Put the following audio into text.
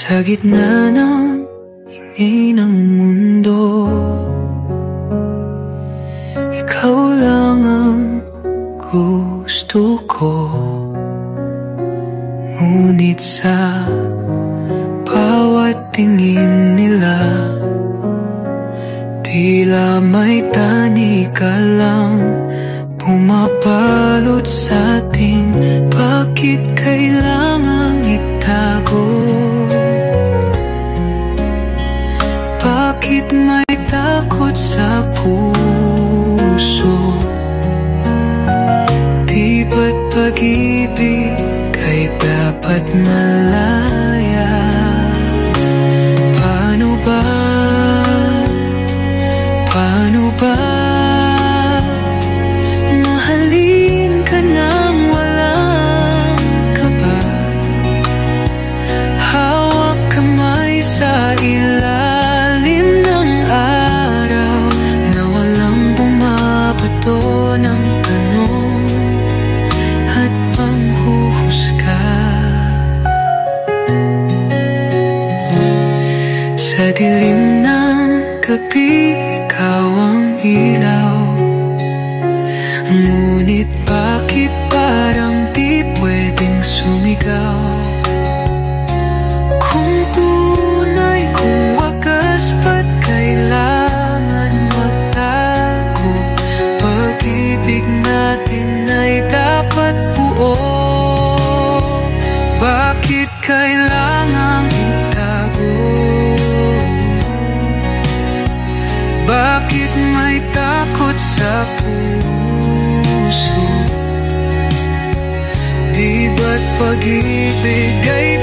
Sa gitna ng ingay ng mundo, ikaw lang ang gusto ko. Ngunit sa bawat tingin nila, tila may tani ka lang pumapalot sa ating. Bakit kailangang itago? Bakit may takot sa puso? Di ba't pag-ibig ay dapat malaya? Paano ba? Paano ba? Mahalin ka nang walang kaba, hawak kamay sa ilalim ng araw na walang bumabato ng tanong at panghuhusga. Sa dilim ng gabi, ikaw ang ilaw. Ngunit bakit parang di pwedeng sumigaw? Kung tunay, kung wagas, ba't kailangan magtago? Pag-ibig natin ay dapat buo. Bakit kailangang itago? Bakit may takot sa puso? Di ba't pag-ibig ay